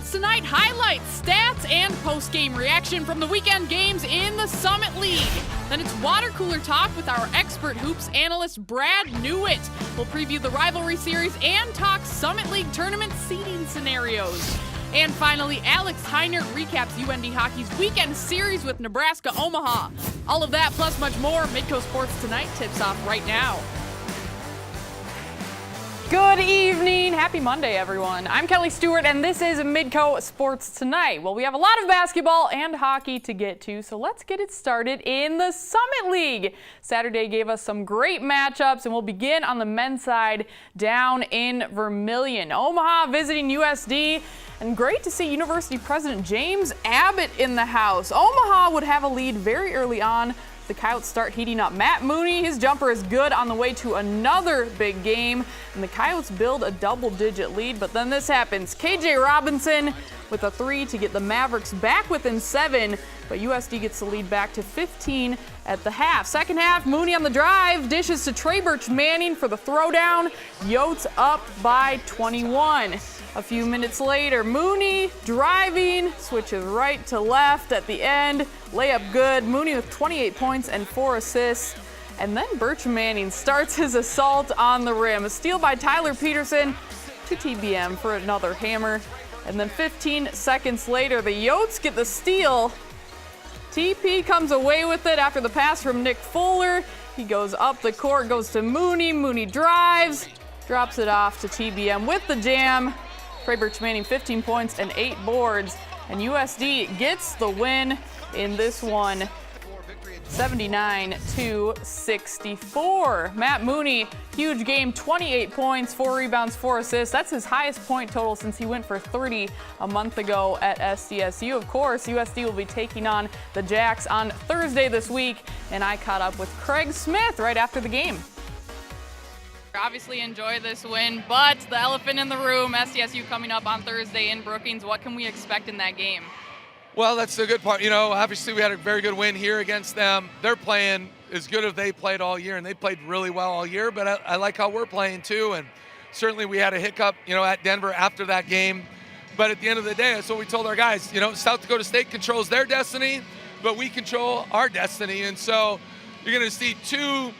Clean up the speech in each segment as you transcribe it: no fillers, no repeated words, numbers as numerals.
Sports Tonight highlights, stats, and post-game reaction from the weekend games in the Summit League. Then it's water cooler talk with our expert hoops analyst Brad Newitt. We'll preview the rivalry series and talk Summit League tournament seeding scenarios. And finally, Alex Heinert recaps UND Hockey's weekend series with Nebraska Omaha. All of that plus much more. Midco Sports Tonight tips off right now. Good evening. Happy Monday, everyone. I'm Kelly Stewart, and this is Midco Sports Tonight. Well, we have a lot of basketball and hockey to get to, so let's get it started in the Summit League. Saturday gave us some great matchups, and we'll begin on the men's side down in Vermillion. Omaha visiting USD, and great to see University President James Abbott in the house. Omaha would have a lead very early on. The Coyotes start heating up. Matt Mooney, his jumper is good on the way to another big game, and the Coyotes build a double-digit lead, but then this happens. KJ Robinson with a three to get the Mavericks back within 7, but USD gets the lead back to 15 at the half. Second half, Mooney on the drive, dishes to Trey Birch-Manning for the throwdown. Yotes up by 21. A few minutes later, Mooney driving, switches right to left at the end. Layup good. Mooney with 28 points and 4 assists. And then Birch-Manning starts his assault on the rim. A steal by Tyler Peterson to TBM for another hammer. And then 15 seconds later, the Yotes get the steal. TP comes away with it after the pass from Nick Fuller. He goes up the court, goes to Mooney. Mooney drives, drops it off to TBM with the jam. Trey Birch-Manning 15 points and 8 boards, and USD gets the win in this one, 79-64. Matt Mooney, huge game, 28 points, 4 rebounds, 4 assists. That's his highest point total since he went for 30 a month ago at SDSU. Of course, USD will be taking on the Jacks on Thursday this week, and I caught up with Craig Smith right after the game. Obviously enjoy this win, but the elephant in the room, SDSU coming up on Thursday in Brookings. What can we expect in that game? Well, that's the good part. You know, obviously we had a very good win here against them. They're playing as good as they played all year, and they played really well all year, but I like how we're playing too, and certainly we had a hiccup, you know, at Denver after that game. But at the end of the day, that's what we told our guys. You know, South Dakota State controls their destiny, but we control our destiny, and so you're going to see two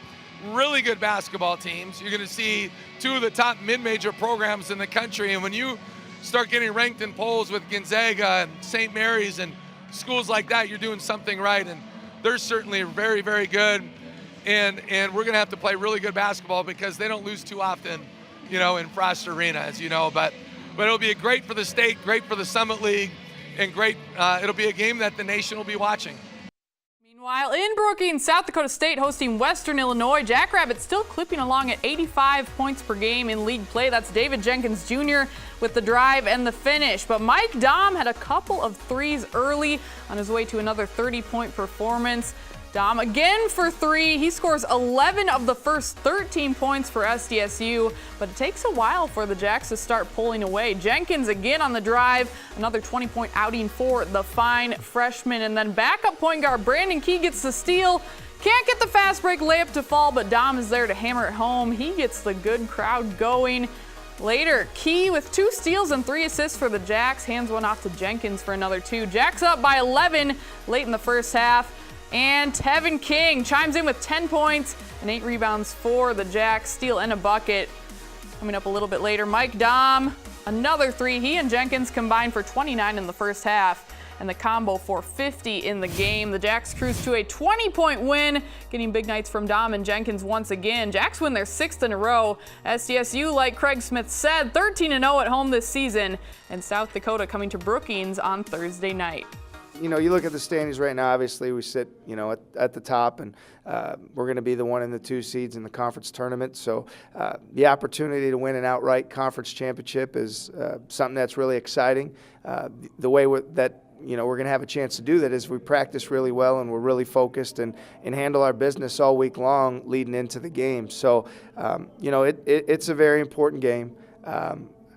really good basketball teams. You're going to see two of the top mid-major programs in the country, and when you start getting ranked in polls with Gonzaga and St. Mary's and schools like that, you're doing something right, and they're certainly very, very good, and we're going to have to play really good basketball because they don't lose too often, you know, in Frost Arena, as you know, but it'll be great for the state, great for the Summit League, and great, it'll be a game that the nation will be watching. Meanwhile, in Brookings, South Dakota State hosting Western Illinois. Jackrabbits still clipping along at 85 points per game in league play. That's David Jenkins Jr. with the drive and the finish. But Mike Dom had a couple of threes early on his way to another 30-point performance. Dom again for 3. He scores 11 of the first 13 points for SDSU, but it takes a while for the Jacks to start pulling away. Jenkins again on the drive, another 20-point outing for the fine freshman, and then backup point guard Brandon Key gets the steal. Can't get the fast break layup to fall, but Dom is there to hammer it home. He gets the good crowd going. Later, Key with 2 steals and 3 assists for the Jacks, hands one off to Jenkins for another 2. Jacks up by 11 late in the first half. And Tevin King chimes in with 10 points and 8 rebounds for the Jacks, steal and a bucket. Coming up a little bit later, Mike Dom, another 3. He and Jenkins combined for 29 in the first half, and the combo for 50 in the game. The Jacks cruise to a 20-point win, getting big nights from Dom and Jenkins once again. Jacks win their 6th in a row. SDSU, like Craig Smith said, 13-0 at home this season, and South Dakota coming to Brookings on Thursday night. You know, you look at the standings right now, obviously we sit, you know, at the top, and we're going to be the 1 and the 2 seeds in the conference tournament. So the opportunity to win an outright conference championship is something that's really exciting. The way that, you know, we're going to have a chance to do that is we practice really well and we're really focused and handle our business all week long leading into the game. So, you know, it's a very important game.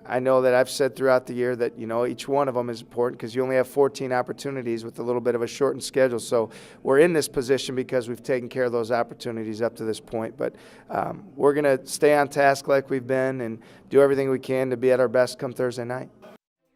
I know that I've said throughout the year that, you know, each one of them is important because you only have 14 opportunities with a little bit of a shortened schedule. So we're in this position because we've taken care of those opportunities up to this point. But we're going to stay on task like we've been and do everything we can to be at our best come Thursday night.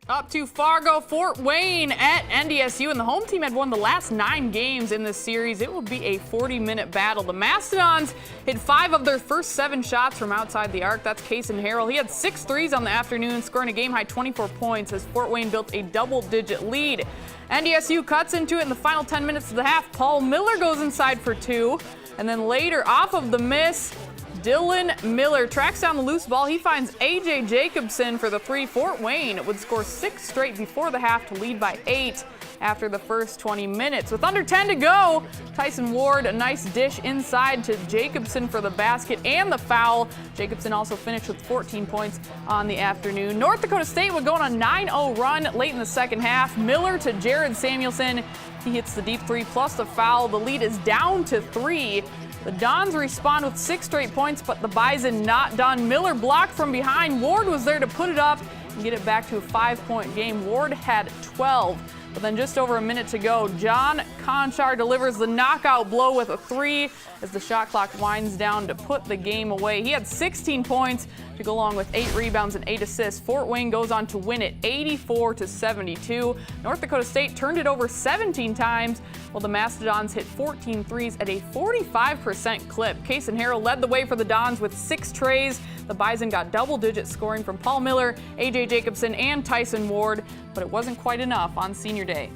Up to Fargo, Fort Wayne at NDSU, and the home team had won the last 9 games in this series. It will be a 40-minute battle. The Mastodons hit 5 of their first 7 shots from outside the arc. That's Kason Harrell. He had 6 threes on the afternoon, scoring a game-high 24 points as Fort Wayne built a double-digit lead. NDSU cuts into it in the final 10 minutes of the half. Paul Miller goes inside for 2, and then later, off of the miss, Dylan Miller tracks down the loose ball. He finds A.J. Jacobson for the 3. Fort Wayne would score 6 straight before the half to lead by 8 after the first 20 minutes. With under 10 to go, Tyson Ward, a nice dish inside to Jacobson for the basket and the foul. Jacobson also finished with 14 points on the afternoon. North Dakota State would go on a 9-0 run late in the second half. Miller to Jared Samuelson. He hits the deep 3 plus the foul. The lead is down to 3. The Dons respond with 6 straight points, but the Bison not done. Miller blocked from behind. Ward was there to put it up and get it back to a 5-point game. Ward had 12. But then just over a minute to go, John Conchar delivers the knockout blow with a 3 as the shot clock winds down to put the game away. He had 16 points to go along with 8 rebounds and 8 assists. Fort Wayne goes on to win it 84-72. North Dakota State turned it over 17 times, while the Mastodons hit 14 threes at a 45% clip. Kason Harrell led the way for the Dons with 6 trays. The Bison got double-digit scoring from Paul Miller, A.J. Jacobson, and Tyson Ward, but it wasn't quite enough on senior day.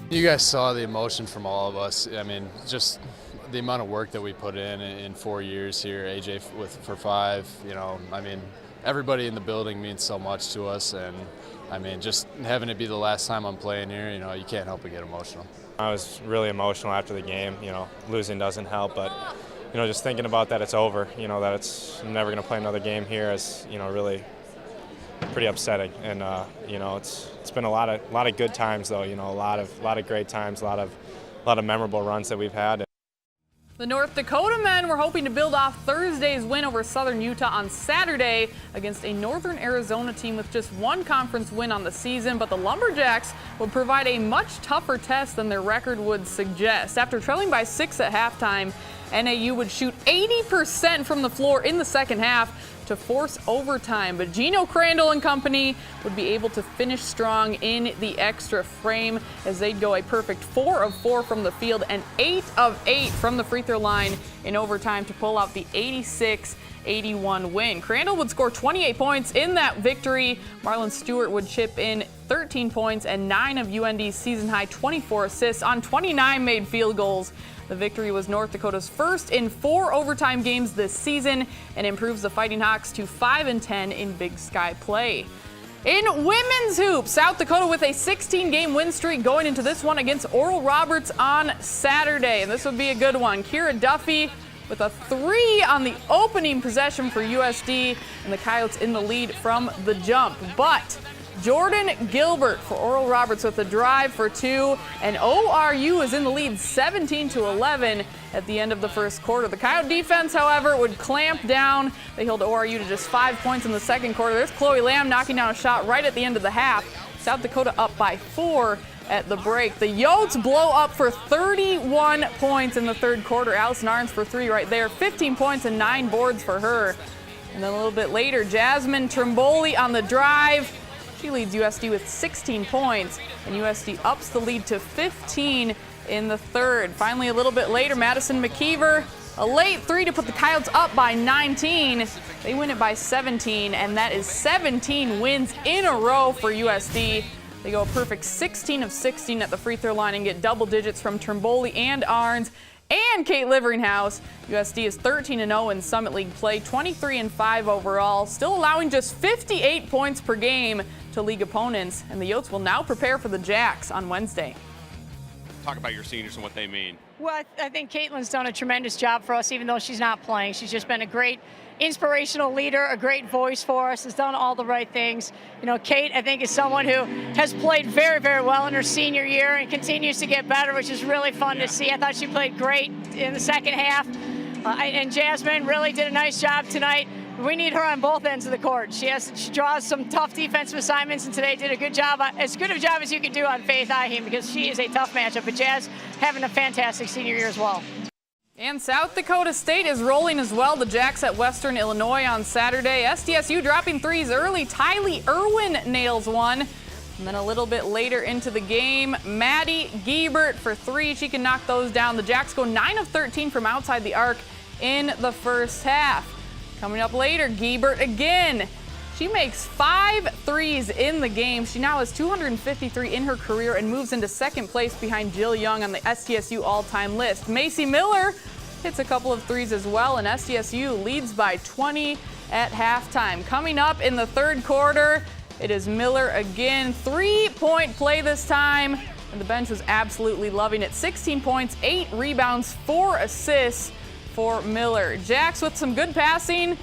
You guys saw the emotion from all of us. I mean, just the amount of work that we put in 4 years here, AJ for 5, you know, I mean, everybody in the building means so much to us, and I mean, just having it be the last time I'm playing here, you know, you can't help but get emotional. I was really emotional after the game. You know, losing doesn't help, but you know, just thinking about that it's over, you know, that I'm never going to play another game here is, you know, really pretty upsetting. And you know, it's been a lot of good times though, you know, a lot of great times, a lot of memorable runs that we've had. The North Dakota men were hoping to build off Thursday's win over Southern Utah on Saturday against a Northern Arizona team with just 1 conference win on the season, but the Lumberjacks would provide a much tougher test than their record would suggest. After trailing by 6 at halftime, NAU would shoot 80% from the floor in the second half to force overtime, but Gino Crandall and company would be able to finish strong in the extra frame as they'd go a perfect 4 of 4 from the field and 8 of 8 from the free throw line in overtime to pull out the 86-81 win. Crandall would score 28 points in that victory. Marlon Stewart would chip in 13 points and 9 of UND's season-high 24 assists on 29 made field goals. The victory was North Dakota's first in 4 overtime games this season and improves the Fighting Hawks to 5-10 in Big Sky play. In women's hoops, South Dakota with a 16-game win streak going into this one against Oral Roberts on Saturday. And this would be a good one. Kira Duffy with a 3 on the opening possession for USD, and the Coyotes in the lead from the jump. But Jordan Gilbert for Oral Roberts with a drive for 2, and ORU is in the lead 17-11 at the end of the first quarter. The Coyote defense, however, would clamp down. They held ORU to just 5 points in the second quarter. There's Chloe Lamb knocking down a shot right at the end of the half. South Dakota up by 4 at the break. The Yotes blow up for 31 points in the third quarter. Allison Arns for 3 right there, 15 points and 9 boards for her. And then a little bit later, Jasmine Trimboli on the drive. She leads USD with 16 points, and USD ups the lead to 15 in the third. Finally, a little bit later, Madison McKeever, a late 3 to put the Coyotes up by 19. They win it by 17, and that is 17 wins in a row for USD. They go a perfect 16 of 16 at the free throw line and get double digits from Trimboli and Arns and Kate Liveringhouse. USD is 13-0 in Summit League play, 23-5 overall, still allowing just 58 points per game to league opponents, and the Yotes will now prepare for the Jacks on Wednesday. Talk about your seniors and what they mean. Well, I think Caitlin's done a tremendous job for us, even though she's not playing. She's just been a great inspirational leader, a great voice for us, has done all the right things. You know, Kate, I think, is someone who has played very, very well in her senior year and continues to get better, which is really fun to see. I thought she played great in the second half. And Jasmine really did a nice job tonight. We need her on both ends of the court. She draws some tough defensive assignments, and today did a good job, as good of a job as you can do on Faith Iheen, because she is a tough matchup. But Jazz having a fantastic senior year as well. And South Dakota State is rolling as well. The Jacks at Western Illinois on Saturday. SDSU dropping threes early. Tylee Irwin nails one. And then a little bit later into the game, Maddie Giebert for three. She can knock those down. The Jacks go 9 of 13 from outside the arc in the first half. Coming up later, Giebert again. She makes 5 threes in the game. She now has 253 in her career and moves into second place behind Jill Young on the SDSU all-time list. Macy Miller hits a couple of threes as well, and SDSU leads by 20 at halftime. Coming up in the third quarter, it is Miller again. 3-point play this time, and the bench was absolutely loving it. 16 points, 8 rebounds, 4 assists for Miller. Jacks with some good passing,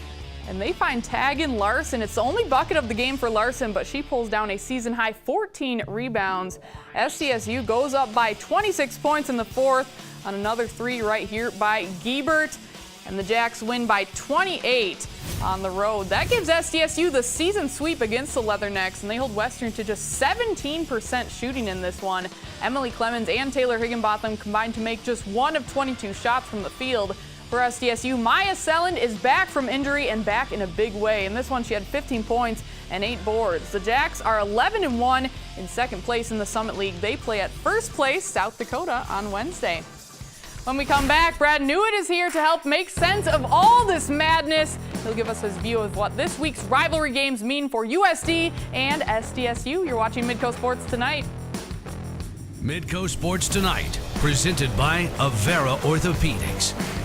and they find Taggin Larson. It's the only bucket of the game for Larson, but she pulls down a season-high 14 rebounds. SDSU goes up by 26 points in the fourth on another three right here by Giebert, and the Jacks win by 28 on the road. That gives SDSU the season sweep against the Leathernecks, and they hold Western to just 17% shooting in this one. Emily Clemens and Taylor Higginbotham combined to make just 1 of 22 shots from the field. For SDSU, Maya Selland is back from injury and back in a big way. In this one, she had 15 points and 8 boards. The Jacks are 11-1 in second place in the Summit League. They play at first place, South Dakota, on Wednesday. When we come back, Brad Newitt is here to help make sense of all this madness. He'll give us his view of what this week's rivalry games mean for USD and SDSU. You're watching Midco Sports Tonight. Midco Sports Tonight, presented by Avera Orthopedics.